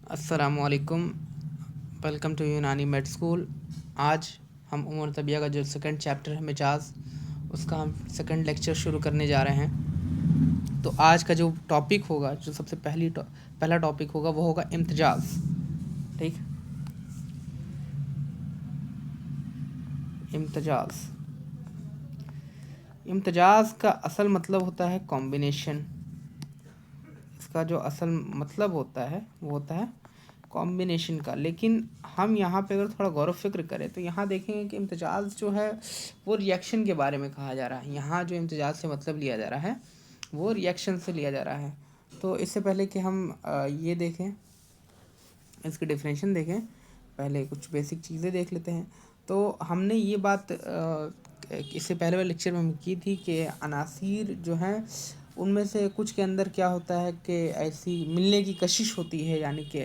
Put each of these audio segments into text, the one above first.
अस्सलामुअलैकुम। Welcome to यूनानी made school. आज हम उमर तबिया का जो सेकंड चैप्टर है मिजाज, उसका हम सेकंड लेक्चर शुरू करने जा रहे हैं। तो आज का जो टॉपिक होगा, जो सबसे पहला टॉपिक होगा, वो होगा इम्तिजाज। ठीक, इम्तिजाज। इम्तिजाज का असल मतलब होता है कॉम्बिनेशन। इसका जो असल मतलब होता है वो होता है कॉम्बिनेशन का। लेकिन हम यहाँ पे अगर थोड़ा गौर फिक्र करें तो यहाँ देखेंगे कि इम्तिजाज जो है वो रिएक्शन के बारे में कहा जा रहा है। यहाँ जो इम्तिजाज से मतलब लिया जा रहा है वो रिएक्शन से लिया जा रहा है। तो इससे पहले कि हम ये देखें, इसकी डेफिनेशन देखें, पहले कुछ बेसिक चीज़ें देख लेते हैं। तो हमने ये बात इससे पहले वाले लेक्चर में हम की थी कि अनासीर जो हैं उनमें से कुछ के अंदर क्या होता है कि ऐसी मिलने की कशिश होती है, यानी कि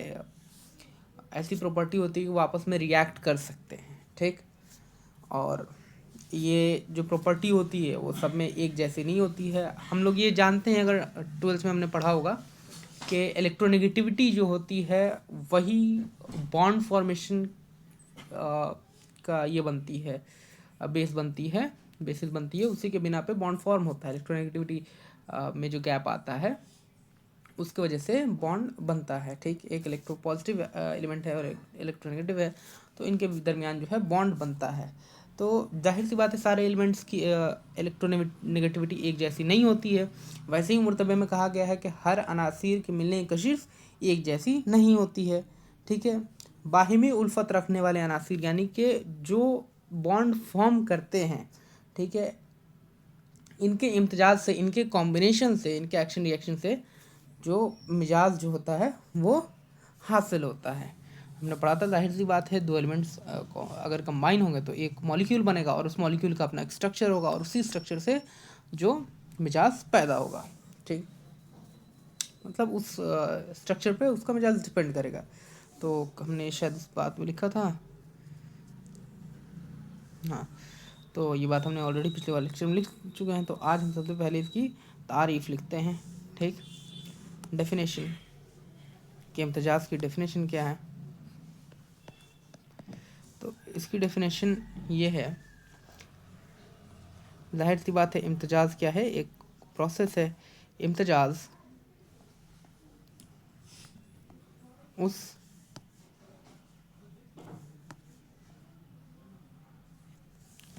ऐसी प्रॉपर्टी होती है कि वो आपस में रिएक्ट कर सकते हैं। ठीक, और ये जो प्रॉपर्टी होती है वो सब में एक जैसी नहीं होती है। हम लोग ये जानते हैं, अगर ट्वेल्थ में हमने पढ़ा होगा, कि इलेक्ट्रोनेगेटिविटी जो होती है वही बॉन्ड फॉर्मेशन का ये बनती है, बेस बनती है, बेसिस बनती है। उसी के बिना पे बॉन्ड फॉर्म होता है। इलेक्ट्रोनेगेटिविटी में जो गैप आता है उसकी वजह से बॉन्ड बनता है। ठीक, एक इलेक्ट्रो पॉजिटिव एलिमेंट है और एक इलेक्ट्रोनेगेटिव है, तो इनके दरमियान जो है बॉन्ड बनता है। तो जाहिर सी बात है सारे एलिमेंट्स की इलेक्ट्रोनेगेटिविटी एक जैसी नहीं होती है। वैसे ही मुर्तबे में कहा गया है कि हर अनासीर के मिलने की कशिश एक जैसी नहीं होती है। ठीक है, बाहिमी उल्फत रखने वाले अनासीर यानी कि जो बॉन्ड फॉर्म करते हैं, ठीक है, इनके इम्तिजाज से, इनके कॉम्बिनेशन से, इनके एक्शन रिएक्शन से जो मिजाज जो होता है वो हासिल होता है। हमने पढ़ा था, जाहिर सी बात है, दो एलिमेंट्स अगर कंबाइन होंगे तो एक मॉलिक्यूल बनेगा और उस मॉलिक्यूल का अपना एक स्ट्रक्चर होगा और उसी स्ट्रक्चर से जो मिजाज पैदा होगा। ठीक, मतलब उस स्ट्रक्चर पे उसका मिजाज डिपेंड करेगा। तो हमने शायद इस बात में लिखा था, हाँ, तो ये बात हमने ऑलरेडी पिछले वाले लेक्चर में लिख चुके हैं। तो आज हम सबसे पहले इसकी तारीफ लिखते हैं। ठीक, डेफिनेशन कि इम्तिजाज की डेफिनेशन क्या है। तो इसकी डेफिनेशन ये है, जाहिर सी बात है, इम्तिजाज क्या है, एक प्रोसेस है। इम्तिजाज उस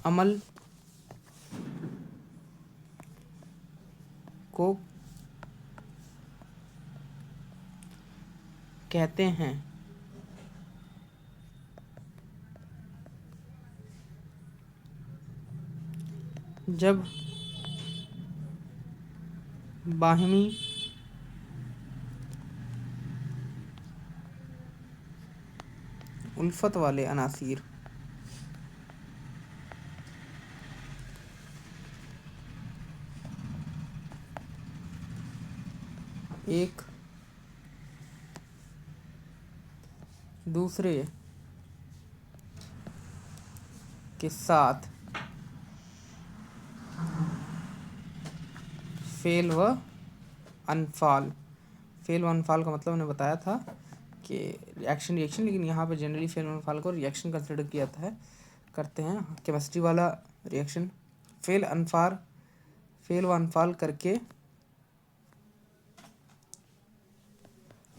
अमल को कहते हैं जब बाहिमी उल्फत वाले अनासीर एक दूसरे के साथ फेल व अनफाल, फेल व अनफाल का मतलब मैंने बताया था कि रिएक्शन रिएक्शन, लेकिन यहाँ पे जनरली फेल व अनफाल को रिएक्शन कंसिडर किया जाता है, करते हैं। केमिस्ट्री वाला रिएक्शन फेल व अनफाल करके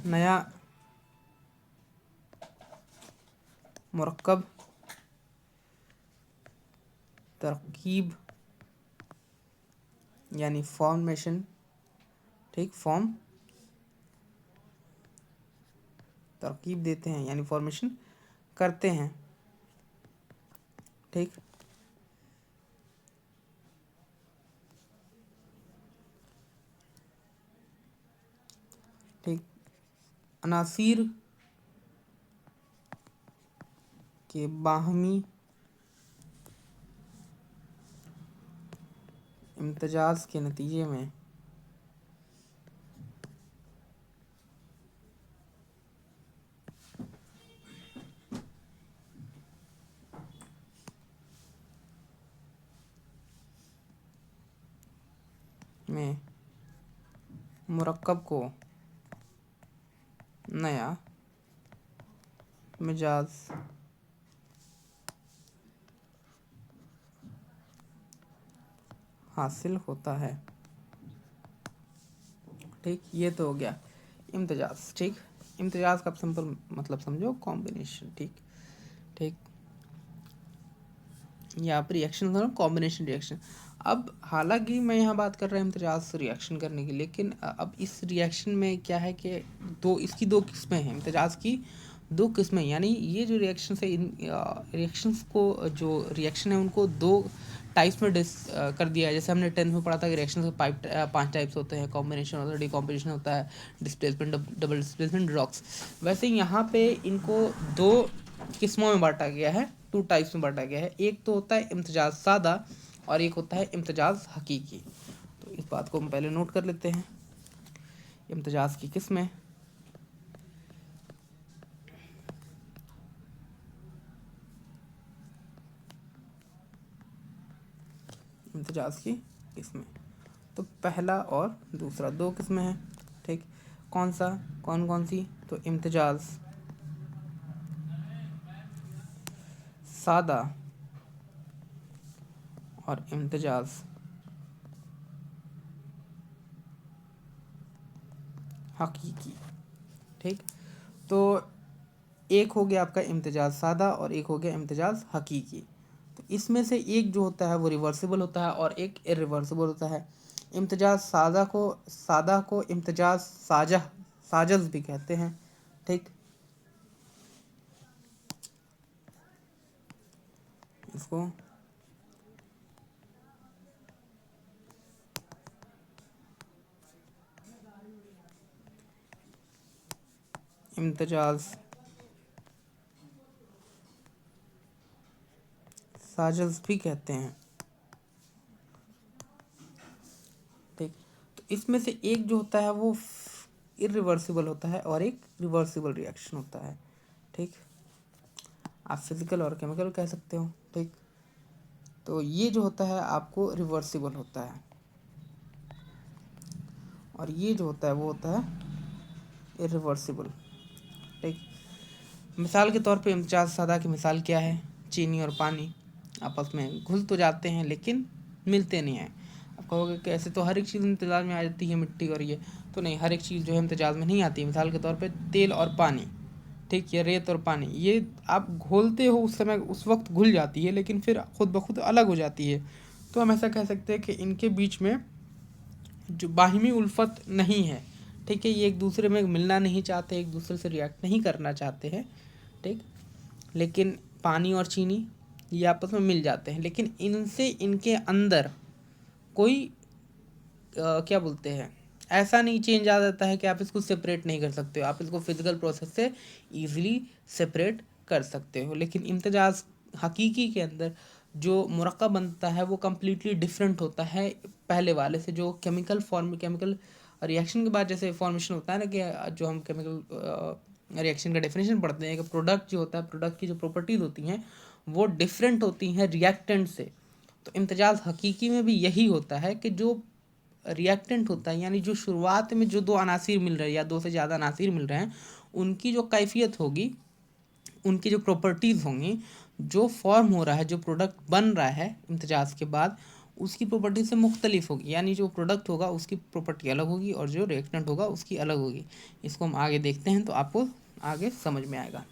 नया मुरक्कब तरकीब यानी फॉर्मेशन, ठीक, फॉर्म तरकीब देते हैं यानी फॉर्मेशन करते हैं। ठीक, ठीक, अनासीर के बाहमी इम्तिजाज के नतीजे में मुरक्कब को नया मिजाज हासिल होता है। ठीक, ये तो हो गया इम्तिजाज। ठीक, इम्तिजाज का सिंपल मतलब समझो कॉम्बिनेशन। ठीक ठीक, यहाँ पर रिएक्शन करो कॉम्बिनेशन रिएक्शन। अब हालांकि मैं यहाँ बात कर रहा हूँ इम्तिजाज से रिएक्शन करने की, लेकिन अब इस रिएक्शन में क्या है कि इसकी दो किस्में हैं, इम्तिजाज की दो किस्में, यानी ये जो रिएक्शन है इन रिएक्शंस को, जो रिएक्शन है उनको दो टाइप्स में कर दिया है। जैसे हमने 10th में पढ़ा था कि रिएक्शन के 5 टाइप्स होते हैं, कॉम्बिनेशन होता है, डिकॉम्बिनेशन होता है, डिस्प्लेसमेंट, डबल डिस्प्लेसमेंट, रिडॉक्स। वैसे यहाँ पे इनको दो किस्मों में बांटा गया है, 2 टाइप्स में बांटा गया है। एक तो होता है इम्तिजाज सादा और एक होता है इम्तिजाज हकीकी। तो इस बात को हम पहले नोट कर लेते हैं। इम्तिजाज की किस्में, इम्तिजाज की किस्में, तो पहला और दूसरा दो किस्में हैं। ठीक, कौन कौन सी? तो इम्तिजाज सादा और इम्तिजाज हकीकी। ठीक, तो एक हो गया आपका इम्तिजाज सादा और एक हो गया इम्तिजाज हकीकी। तो इसमें से एक जो होता है वो रिवर्सिबल होता है और एक इरिवर्सिबल होता है। इम्तिजाज सादा को इम्तिजाज साजस भी कहते हैं। ठीक, इसको इम्तिजाज साजस भी कहते हैं। ठीक, तो इसमें से एक जो होता है वो इरिवर्सिबल होता है और एक रिवर्सिबल रिएक्शन होता है। ठीक, आप फिजिकल और केमिकल कह सकते हो। ठीक, तो ये जो होता है आपको रिवर्सिबल होता है और ये जो होता है वो होता है इरिवर्सिबल। ठीक, मिसाल के तौर पे इम्तिजाज सादा की मिसाल क्या है? चीनी और पानी आपस में घुल तो जाते हैं लेकिन मिलते नहीं हैं। आप कहोगे कि ऐसे तो हर एक चीज़ इम्तिजाज में आ जाती है, मिट्टी और ये तो नहीं, हर एक चीज़ जो है इम्तिजाज में नहीं आती। मिसाल के तौर पे तेल और पानी, ठीक, ये रेत और पानी, ये आप घोलते हो उस समय उस वक्त घुल जाती है लेकिन फिर खुद ब खुद अलग हो जाती है। तो हम ऐसा कह सकते हैं कि इनके बीच में जो बाहिमी उल्फत नहीं है। ठीक है, ये एक दूसरे में मिलना नहीं चाहते, एक दूसरे से रिएक्ट नहीं करना चाहते हैं। ठीक, लेकिन पानी और चीनी ये आपस में मिल जाते हैं, लेकिन इनसे इनके अंदर कोई क्या बोलते हैं, ऐसा नहीं चेंज आ जाता है कि आप इसको सेपरेट नहीं कर सकते हो। आप इसको फिजिकल प्रोसेस से ईजिली सेपरेट कर सकते हो। लेकिन इम्तिजाज हकीकी के अंदर जो मुरक्कब बनता है वो कम्प्लीटली डिफरेंट होता है पहले वाले से। जो केमिकल रिएक्शन के बाद जैसे फॉर्मेशन होता है ना, कि जो हम केमिकल रिएक्शन का डेफिनेशन पढ़ते हैं कि प्रोडक्ट जो होता है, प्रोडक्ट की जो प्रॉपर्टीज़ होती हैं वो डिफरेंट होती हैं रिएक्टेंट से। तो इम्तिजाज हकीकी में भी यही होता है कि जो रिएक्टेंट होता है, यानी जो शुरुआत में जो दो अनासिर मिल रहे हैं या दो से ज़्यादा अनासिर मिल रहे हैं, उनकी जो कैफियत होगी, उनकी जो प्रॉपर्टीज़ होंगी, जो फॉर्म हो रहा है, जो प्रोडक्ट बन रहा है इम्तिजाज के बाद, उसकी प्रॉपर्टी से मुख्तलिफ होगी। यानी जो प्रोडक्ट होगा उसकी प्रॉपर्टी अलग होगी और जो रिएक्टेंट होगा उसकी अलग होगी। इसको हम आगे देखते हैं तो आपको आगे समझ में आएगा।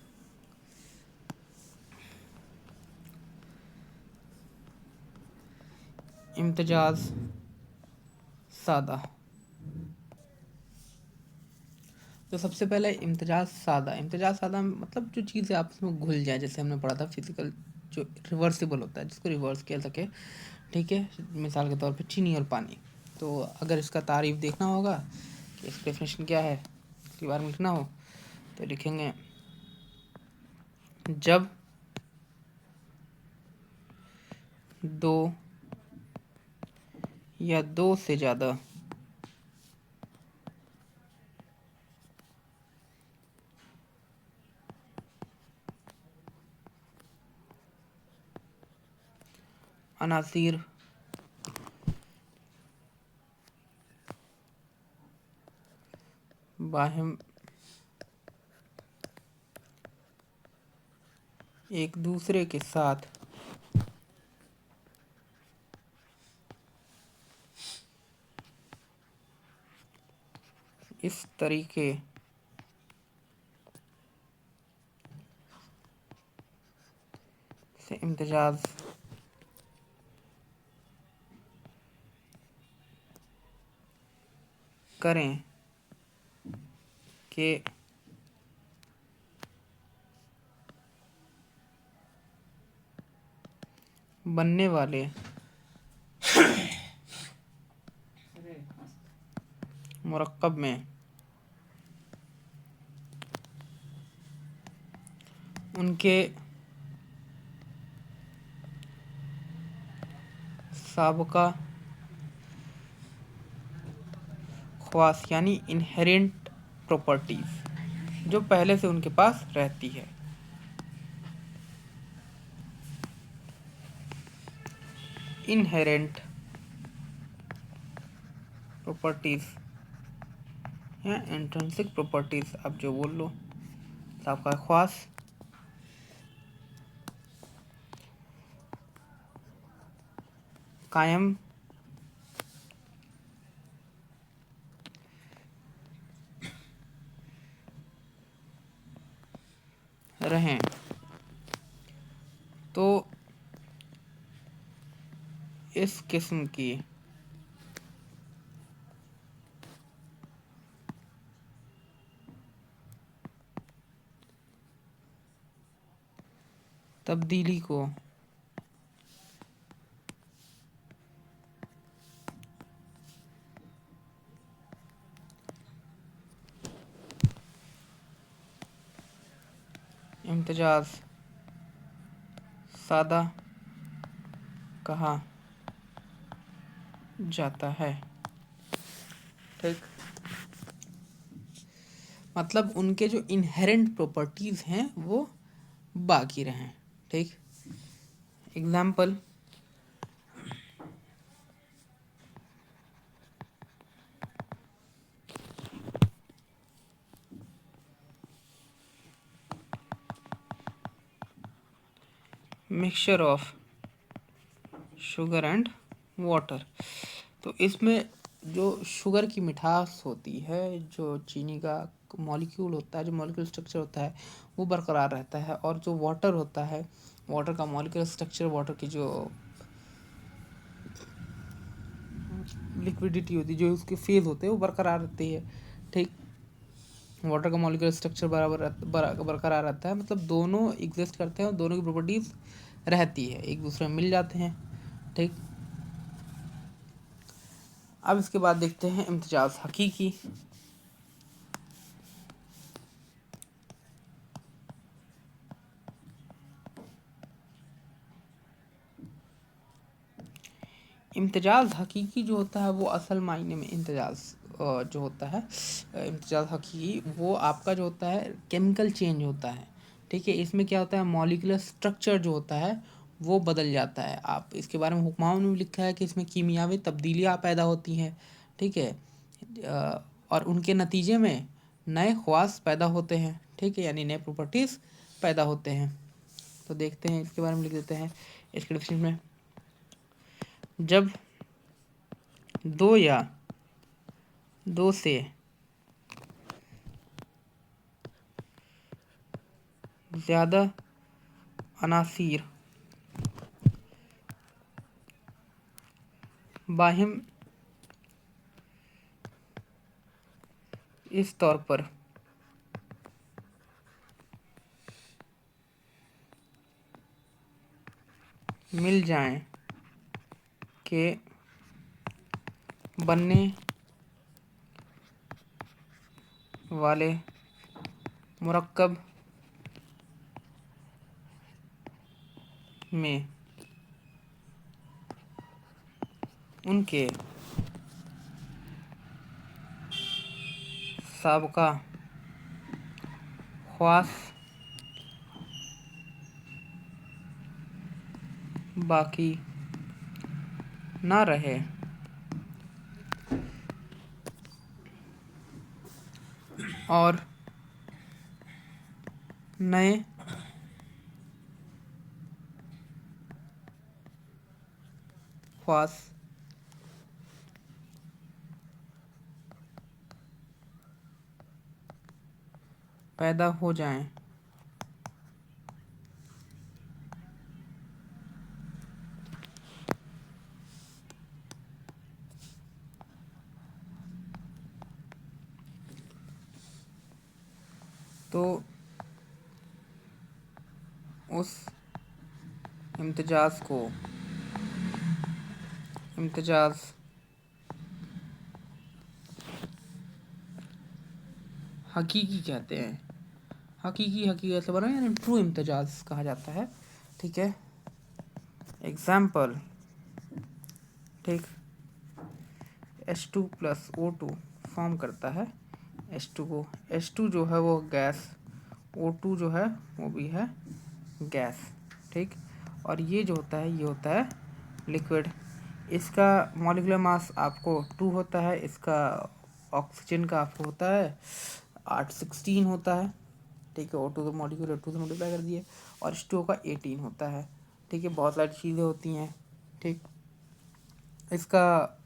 इम्तिजाज सादा, तो सबसे पहले इम्तिजाज सादा मतलब जो चीज़ें आपस में घुल जाए, जैसे हमने पढ़ा था फिजिकल जो रिवर्सिबल होता है, जिसको रिवर्स किया सके। ठीक है, मिसाल के तौर पे चीनी और पानी। तो अगर इसका तारीफ देखना होगा कि इसका डेफिनेशन क्या है, इसके बारे में लिखना हो तो लिखेंगे, जब दो या दो से ज़्यादा अनासिर बाहिम एक दूसरे के साथ इस तरीके से इम्तियाज करें कि बनने वाले मुरक्कब में उनके साबका ख़वास यानी इनहेरेंट प्रॉपर्टीज़ जो पहले से उनके पास रहती है, इनहेरेंट प्रॉपर्टीज़ या इंट्रिंसिक प्रॉपर्टीज़, आप जो बोल लो, साबका ख़वास कायम रहें। तो इस किस्म की तब्दीली को इम्तियाज सादा कहा जाता है। ठीक, मतलब उनके जो इनहेरेंट प्रॉपर्टीज़ हैं वो बाकी रहें। ठीक, example, mixture of sugar and water. तो इसमें जो शुगर की मिठास होती है, जो चीनी का मॉलिक्यूल होता है, जो मॉलिक्यूल स्ट्रक्चर होता है वो बरकरार रहता है, और जो वाटर होता है, वाटर का मॉलिक्यूल स्ट्रक्चर, वाटर की जो लिक्विडिटी होती है, जो उसके फेज होते हैं वो बरकरार रहती है। ठीक, वाटर का मॉलिक्यूलर स्ट्रक्चर बरकरार रहता है, मतलब दोनों एग्जिस्ट करते हैं और दोनों की प्रॉपर्टीज रहती है, एक दूसरे में मिल जाते हैं। ठीक, अब इसके बाद देखते हैं इम्तियाज हकीकी। इम्तियाज हकीकी जो होता है वो असल मायने में इम्तियाज जो होता है, इम्तियाज हकीकी वो आपका जो होता है केमिकल चेंज होता है। ठीक है, इसमें क्या होता है, मॉलिक्यूलर स्ट्रक्चर जो होता है वो बदल जाता है। आप इसके बारे में हुक्माओं में भी लिखा है कि इसमें कीमियावी तब्दीलियाँ पैदा होती हैं। ठीक है, और उनके नतीजे में नए ख़वास पैदा होते हैं। ठीक है, यानी नए प्रॉपर्टीज़ पैदा होते हैं। तो देखते हैं, इसके बारे में लिख देते हैं इसके डिस्क्रिप्शन में। जब दो या दो से ज़्यादा अनासीर बाहिम इस तौर पर मिल जाएं कि बनने वाले मुरक्कब में उनके साबका ख़वास बाकी ना रहे, और नए ख्वास पैदा हो जाएं, तो उस इम्तिजाज को इम्तिजाज हकीकी कहते हैं। हकीकी ऐसे बना यानी ट्रू इम्तिजाज कहा जाता है। ठीक है, एग्जाम्पल, ठीक, H2+O2 फॉर्म करता है H2 को। H2 जो है वो गैस, O2 जो है वो भी है गैस। ठीक, और ये जो होता है ये होता है लिक्विड। इसका मॉलिक्यूलर मास आपको 2 होता है, इसका ऑक्सीजन का आपको होता है 816 होता है। ठीक है, O2 का मॉलिक्यूलर 2 से मल्टीप्लाई कर दिए, और H2O का 18 होता है। ठीक है, बहुत सारी चीज़ें होती हैं। ठीक, इसका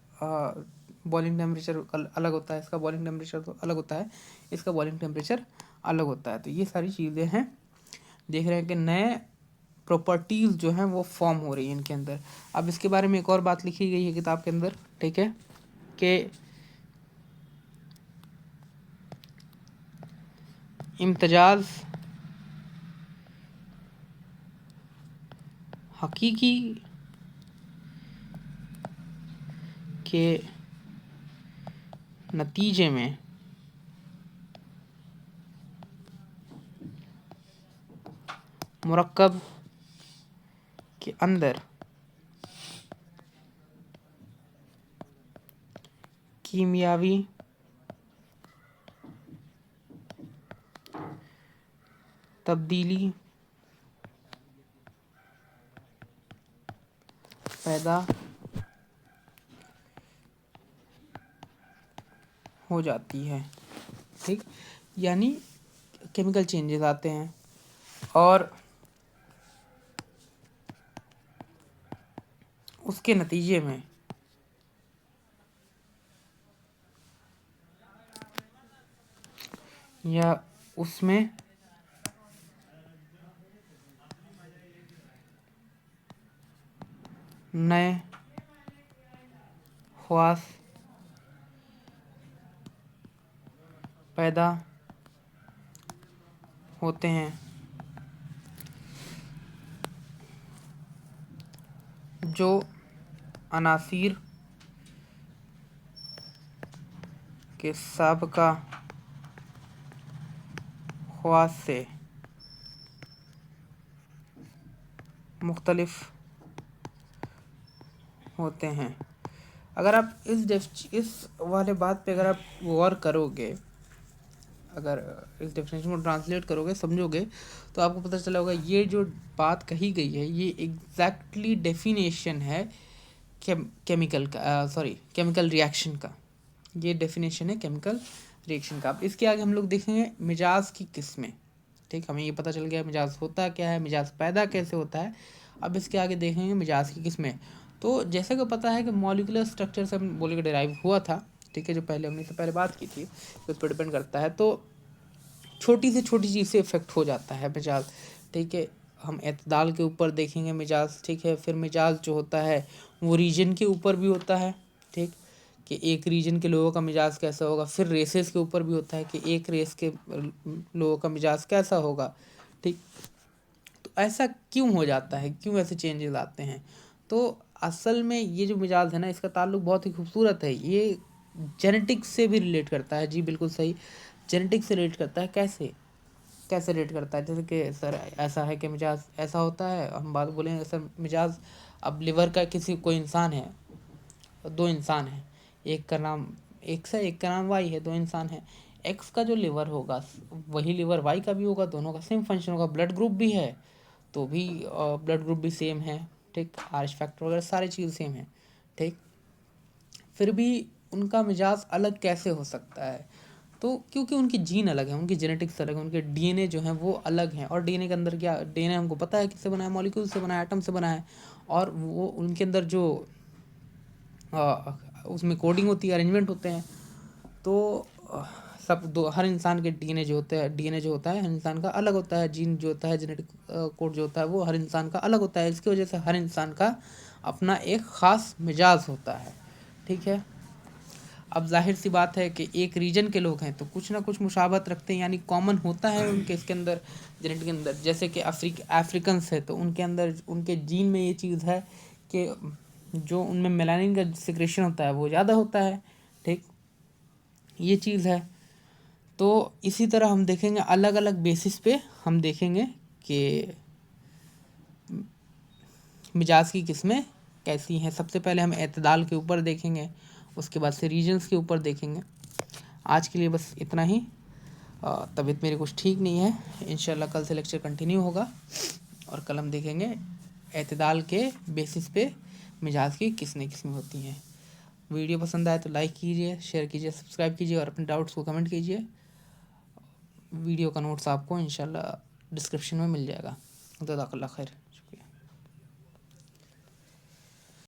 बॉइलिंग टेम्परेचर अलग होता है, इसका बॉइलिंग टेम्परेचर तो अलग होता है, इसका बॉइलिंग टेम्परेचर अलग होता है। तो ये सारी चीज़ें हैं, देख रहे हैं कि नए प्रॉपर्टीज़ जो हैं वो फॉर्म हो रही हैं इनके अंदर। अब इसके बारे में एक और बात लिखी गई है किताब के अंदर, ठीक है, कि इम्तिजाज हकीकी के नतीजे में मुरक्कब के अंदर कीमियावी तब्दीली पैदा हो जाती है। ठीक, यानी केमिकल चेंजेस आते हैं, और उसके नतीजे में या उसमें नए ख्वास पैदा होते हैं, जो अनासीर के साबका ख्वास से मुख्तलिफ होते हैं। अगर आप इस वाले बात पे अगर आप गौर करोगे, अगर इस डेफिनेशन को ट्रांसलेट करोगे, समझोगे, तो आपको पता चला होगा ये जो बात कही गई है ये एग्जैक्टली डेफिनेशन है केमिकल रिएक्शन का। ये डेफिनेशन है केमिकल रिएक्शन का। अब इसके आगे हम लोग देखेंगे मिजाज की किस्में। ठीक, हमें ये पता चल गया मिजाज होता क्या है, मिजाज पैदा कैसे होता है। अब इसके आगे देखेंगे मिजाज की किस्में। तो जैसे कि पता है कि मॉलिक्यूलर स्ट्रक्चर से हम बोले कि डिराइव हुआ था, ठीक है, जो पहले हमने इससे पहले बात की थी, उस पर डिपेंड करता है। तो छोटी से छोटी चीज़ से इफेक्ट हो जाता है मिजाज। ठीक है, हम एतदाल के ऊपर देखेंगे मिजाज। ठीक है, फिर मिजाज जो होता है वो रीजन के ऊपर भी होता है। ठीक, कि एक रीजन के लोगों का मिजाज कैसा होगा। फिर रेसेस के ऊपर भी होता है कि एक रेस के लोगों का मिजाज कैसा होगा। ठीक, तो ऐसा क्यों हो जाता है, क्यों ऐसे चेंजेस आते हैं। तो असल में ये जो मिजाज है ना, इसका ताल्लुक बहुत ही खूबसूरत है। ये जेनेटिक्स से भी रिलेट करता है। जी बिल्कुल सही, जेनेटिक्स से रिलेट करता है। कैसे रिलेट करता है, जैसे कि सर ऐसा है कि मिजाज ऐसा होता है, हम बात बोलेंगे सर मिजाज, अब लिवर का किसी कोई इंसान है, 2 इंसान हैं, एक का नाम एक्स है, एक का नाम वाई है, 2 इंसान हैं। एक्स का जो लिवर होगा वही लिवर वाई का भी होगा, दोनों का सेम फंक्शन होगा। ब्लड ग्रुप भी है तो भी ब्लड ग्रुप भी सेम है। ठीक, आरएच फैक्टर वगैरह सारी चीज़ सेम है। ठीक, फिर भी उनका मिजाज अलग कैसे हो सकता है। तो क्योंकि उनकी जीन अलग है, उनकी जेनेटिक्स अलग है, उनके डीएनए जो हैं वो अलग हैं। और डीएनए के अंदर क्या, डीएनए हमको पता है किससे बना है, मॉलिक्यूल से बना है, एटम से बना है। और वो उनके अंदर जो उसमें कोडिंग होती है, अरेंजमेंट होते हैं। तो हर इंसान के डीएनए जो होता है हर इंसान का अलग होता है। जीन जो होता है, जेनेटिक कोड जो होता है वो हर इंसान का अलग होता है। इसकी वजह से हर इंसान का अपना एक ख़ास मिजाज होता है, ठीक है। अब जाहिर सी बात है कि एक रीजन के लोग हैं तो कुछ ना कुछ मुशाबहत रखते हैं, यानी कॉमन होता है उनके इसके अंदर, जेनेटिक के अंदर। जैसे कि अफ्रीकन्स है तो उनके अंदर, उनके जीन में ये चीज़ है कि जो उनमें मेलानिन का सिक्रेशन होता है वो ज़्यादा होता है, ठीक, ये चीज़ है। तो इसी तरह हम देखेंगे अलग अलग बेसिस पे हम देखेंगे कि मिजाज की किस्में कैसी हैं। सबसे पहले हम एतदाल के ऊपर देखेंगे, उसके बाद से रीजन्स के ऊपर देखेंगे। आज के लिए बस इतना ही। तबीयत मेरी कुछ ठीक नहीं है, इंशाल्लाह कल से लेक्चर कंटिन्यू होगा और कल हम देखेंगे एतदाल के बेसिस पे मिजाज की किस्में होती हैं। वीडियो पसंद आए तो लाइक कीजिए, शेयर कीजिए, सब्सक्राइब कीजिए और अपने डाउट्स को कमेंट कीजिए। वीडियो का नोट्स आपको इंशाल्लाह डिस्क्रिप्शन में मिल जाएगा। जज़ाकल्लाह खैर।